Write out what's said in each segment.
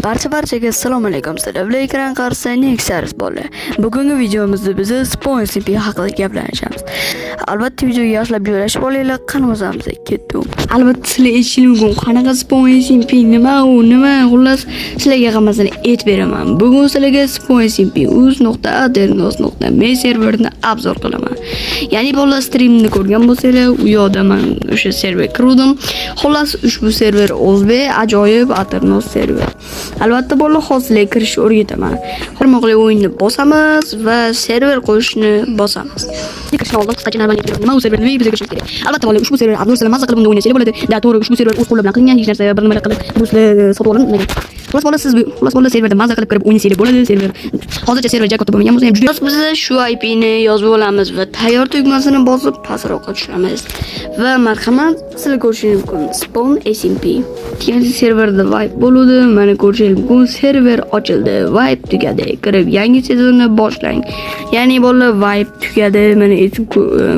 Barchaga assalomu alaykum. Sizlar ekran qarshisida Nexus bo'ldi. Bugungi videomizda biz Spawn SMP haqida gaplanishamiz. Albatta videoga yaxshilab joylashib olinglar, kanalimizni ketdik. Albatta sizlar eshitishing mumkin. Qanaqa Spawn SMP nima, xullas sizlarga hammasini aytib beraman. Bugun sizlarga Spawn SMP uz.aternos.me serverini obzor qilaman. Ya'ni bolalar streamni ko'rgan bo'lsanglar, u yerda men o'sha server kirdim. Xullas ushbu server o'zbek ajoyib Aternos server. Albatta bolalar hozirga kirish o'rgataman. Hurmatli o'yinni bosamiz va server qo'yishni bosamiz. Kirishni oldin qisqacha narxlarni aytib nima u serverni bizga kirish kerak. Albatta bolalar ushbu server Abdul Salam mazza qilib unda o'ynasanglar bo'ladi. Da to'g'ri ushbu server o'z qo'li bilan qilingan hech narsa bir nima qilib ruslar sotib olmagan. Xullas bolalar serverda mazza qilib kirib o'ynasanglar bo'ladi. Server hozircha server jakotda bo'lmagan bo'lsa ham juda biz shu IPni yozib olamiz va tayyor tugmasini bosib pastroqqa tushamiz. Va marhamat sizlar ko'rishingiz mumkin Spawn SMP. Ikkinchi serverda vibe bo'ladi. Mana ko'rishingiz mumkin server ochildi. Vibe tugadi. Kirib yangi sezonni boshlang. Ya'ni bolalar vibe tugadi. Mana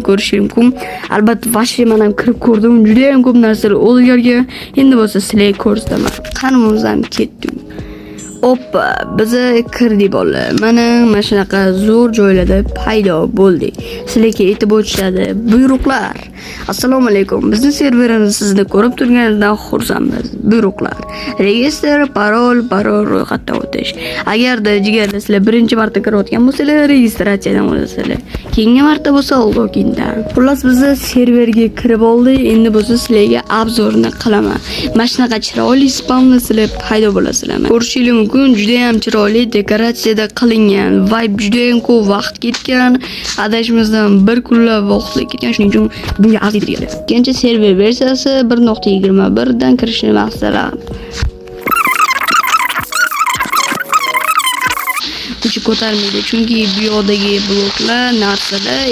ko'rishingiz mumkin. Albatta vashli men ham kirib ko'rdim. Juda ham ko'p narsalar o'zgargan. Endi bo'lsa sizlar ko'rsataman. Qanimizdan ketdik. Oppa, biz kirdik bolalar. Mana shunaqa zo'r joylarda paydo bo'ldik. Sizlarga aytib o'tishadi. Buyruqlar. Assalomu alaykum. Bizning serverimizni sizni ko'rib turganingizdan xursandmiz. Buyruqlar. Registr, parol ro'yxatdan o'tish. Agarda jigarda sizlar birinchi marta kirayotgan bo'lsangiz, registratsiyadan o'tasizlar. Keyingi marta bo'lsa logindan. Xullas biz serverga kirib oldik. Endi bo'lsa sizlarga obzorni qilaman. Mana shunaqa chiroyli spawnlar sizlar paydo bo'lasizlar. Ko'rishingiz mumkin, juda ham chiroyli dekoratsiyada qilingan. Vibe juda ham ko'p vaqt ketgan. Adashimizdan bir kunlab vaqt ketgan. Shuning uchun bunga arziydi deydi. Ikkinchi server versiyasi 1.21 dan kirishni maqsadlar. Uchi ko'tarmaydi, chunki bu yerdagi bloklar narsalar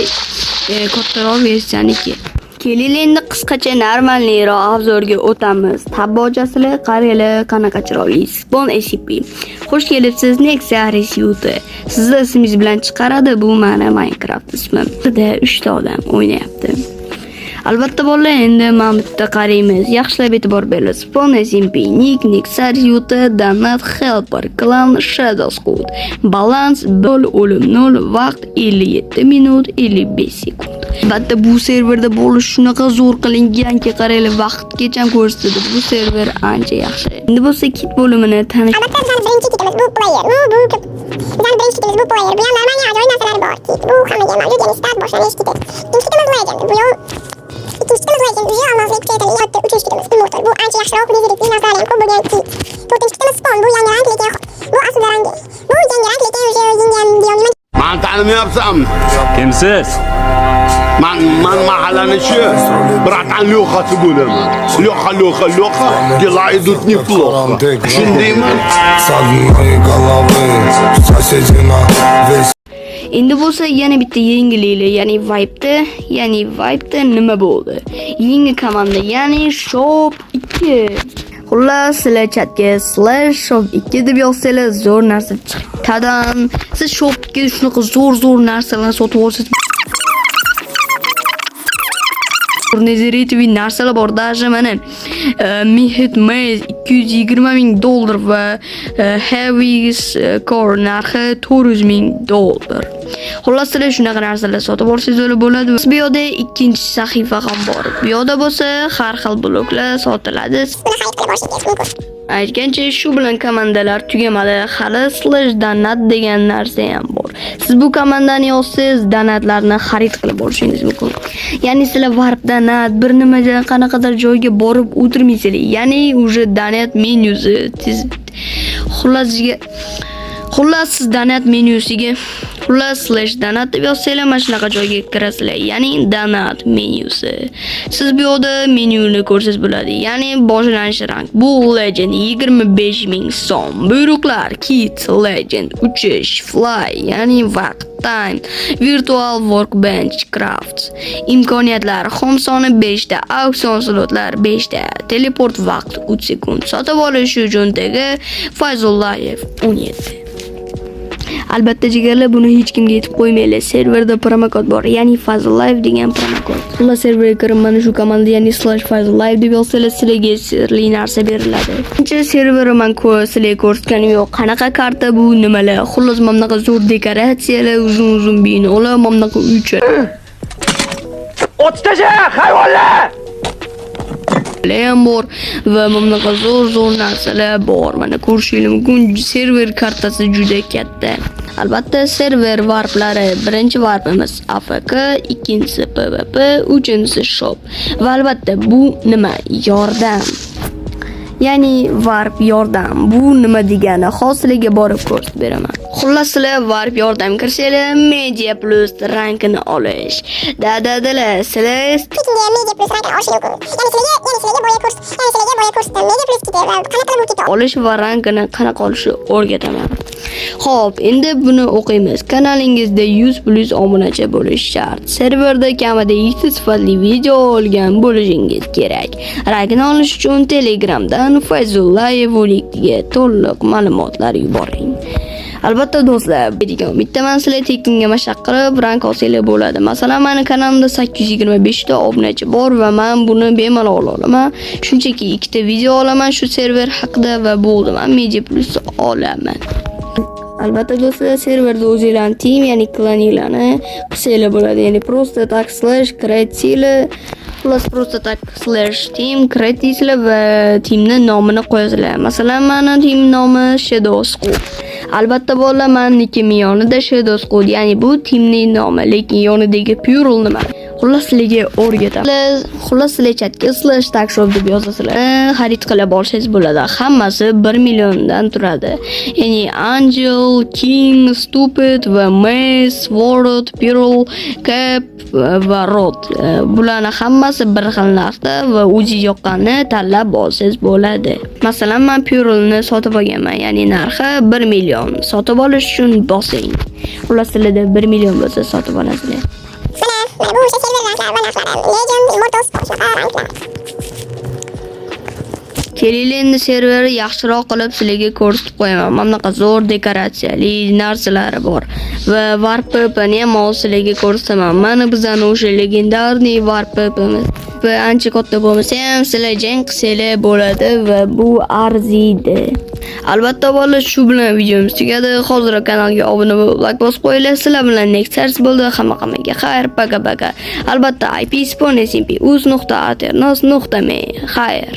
kattaroq versiyaniki. Kelinglar endi qisqacha normalniroq obzorga o'tamiz. Tabbojasilar, qaranglar qanaqa chiroyli. Spawn SMP. Xush kelibsiz Nexus Resute. Sizni ismingiz bilan chiqaradi. Bu mana Minecraft ismim. Bizda 3 ta odam o'ynayapti. Albatta bolalar, endi mana bu yerda qaraymiz. Yaxshilab e'tibor beringlar. Spawn SMP, Nick, Nexus Resute, Donut, Helper, Clan, Shadow Squad. Balans 0, o'lim 0, vaqt 57 minut 55 sekund. Albatta bu serverda bo'lish shunaqa zo'r qilinganki, qaranglar vaqtgacha ko'rsatadi. Bu server ancha yaxshi. Endi bo'lsa kit bo'limini tanish. Albatta bizning birinchi kitimiz bu player. Bizning birinchi kitimiz bu player. Bu ham normal ajoyib narsalar bor. Bu hammaga ma'lum, ya'ni start boshlanish kiti. Ikkinchi kitimiz legend. Bu yo'l ikkinchi kitimiz legend. Uyi olmoslik kuchaytiradi. Yo'lda uchinchi kitimiz immortal. Bu ancha yaxshiroq lezzetli narsalar ham ko'p bo'lgan kit. To'rtinchi kitimiz spawn. Bu yangi rang lekin bu asl rangi. Bu yangi rang lekin o'sha yengam deyolmayman. Ben tanımıyorsam. Kimsiz? Ben mahallenin şu. Bırakın lokası bölümü. Loka. Dела идут неплохо. Şimdi mi? Согнули головы, соседи на весь. Endi bo'lsa yana bitta yangiliklar, ya'ni Vibe'da nima bo'ldi? Yangi komanda, ya'ni Shop 2. Xullas, sizlar chatga /shop2 deb yozsanglar zo'r narsa chiqadi. Siz Shop2 shunaqa zo'r narsalarni sotib olsangiz Nezeritoviy narsalar bor. Даже mana Mihit Maze $220,000 va Heavy Core narxi $400,000. Xullas sizlar shunaqa narsalar sotib olsangiz bo'ladi. Bu yerda ikkinchi sahifa ham bor. Bu yerda bo'lsa har xil bloklar sotiladi. Aytgancha shu bilan komandalar tugamadi. Hali /donat degan narsa ham bor. Siz bu komandani yozsangiz donatlarni xarid qilib olishingiz mumkin. Ya'ni sizlar Warp donat bir nimadan qanaqadir joyga borib o'tirmaysizlar. Ya'ni uje donat menyusi Xullas siz donat menyusiga /donat deb yozsanglar mana shunaqa joyga kirasizlar. Ya'ni donat menyusi. Siz bu yerda menyuni ko'rsangiz bo'ladi. Ya'ni boshlanish rang. Bu legend 25,000 so'm. Buyruqlar kit, legend, uchish, fly, ya'ni vaqt, time, virtual workbench, craft. Imkoniyatlar xom soni 5 ta, auksion slotlar 5 ta, teleport vaqt 3 sekund. Sotib olish uchun tagi Fayzullayev 17. Albatta jigarlar, buni hech kimga aytib qo'ymanglar. Serverda promokod bor, ya'ni Fazlive degan promokod. Xullas serverga kirib mana shu komanda, ya'ni /Fazlive deb yozsangiz sizlarga sirli narsa beriladi. Birinchi serveri men sizlarga ko'rsatganim yo'q. Qanaqa karta bu, nimalar? Xullas mana bunaqa zo'r dekoratsiyalar, uzun binolar, mana bunaqa uycha. O'tishtaja, hayvonlar! Bor va mamlakat zo'r narsalar bor. Mana ko'rishingiz mumkin, server kartasi juda katta. Albatta server varplari, birinchi varpimiz AFK, ikkinchisi PvP, uchinchisi shop. Va albatta bu nima? Yordam. Ya'ni varp yordam. Bu nima degani? Hozirga borib ko'rsatib beraman. Xullas sizlar varp yordam kirsanglar, Media Plus rankini olish. Dadadalar, sizlar Putinga Media Plus rankini olish mumkin. Ya'ni sizlarga boya kurs, Media Plus ketadi. Qanaqa qilib ketadi? olish va rankini qanaqa olishni o'rgataman. Xo'p, endi buni o'qiymiz. Kanalingizda 100+ obunachi bo'lish shart. Serverda kamida 2 sifatli video olgan bo'lishingiz kerak. Rankini olish uchun Telegramdan Fayzullayev linkga to'liq ma'lumotlar yuboring. Albatta do'stlar, degan bittaman sizlar tekinga mashq qilib rank olsanglar bo'ladi. Masalan, meni kanalimda 825 ta obunachi bor va men buni bemalol olaman. Shunchaki 2 ta video olaman shu server haqida va bo'ldi. Men Media Plus olaman. Albatta do'stlar, serverda o'zingizlarning team, ya'ni klaninglarni qilsanglar bo'ladi. Ya'ni просто так /create plus просто так /team create va teamni nomini qo'yasizlar. Masalan, meni team nomi Shadow Squad. Albatta bolalar, meniki yonida Shadow Squad, ya'ni bu teamning nomi, lekin yonidagi plural nima? Xullas sizlarga o'rgatamiz. Xullas sizlar chatga /tagshop deb yozasizlar. Xarid qilib olsangiz bo'ladi. Hammasi 1 milliondan turadi. Ya'ni Angel, King, Stupid va Maze, Sword, Pearl, Cap va Rod. Bularning hammasi bir xil narxda va o'zingiz yoqqanini tanlab olsangiz bo'ladi. Masalan, men Pearlni sotib olganman, ya'ni narxi 1 million. Sotib olish uchun bosing. Xullas sizlarda 1 million bo'lsa sotib olasizlar. Mana bu server ranklari va narxlari. Legend, Immortals, ranklar. Kelinglar endi serverni yaxshiroq qilib sizlarga ko'rsatib qo'yaman. Mana bunaqa zo'r dekoratsiyali narsalari bor. Va Warp'ni ham sizlarga ko'rsataman. Mana bizning o'sha legendarniy Warp'imiz. Va ancha katta bo'lmasa ham sizlar jang qilsanglar bo'ladi va bu arziydi. Albatta bolalar, shu bilan videomiz tugadi. Hozir kanalga obuna bo'lib, like bosib qo'yinglar. Sizlar bilan next sars bo'ldi. Hammaga xayr, paka. Albatta IP sponsor uz.alternos.me. Xayr.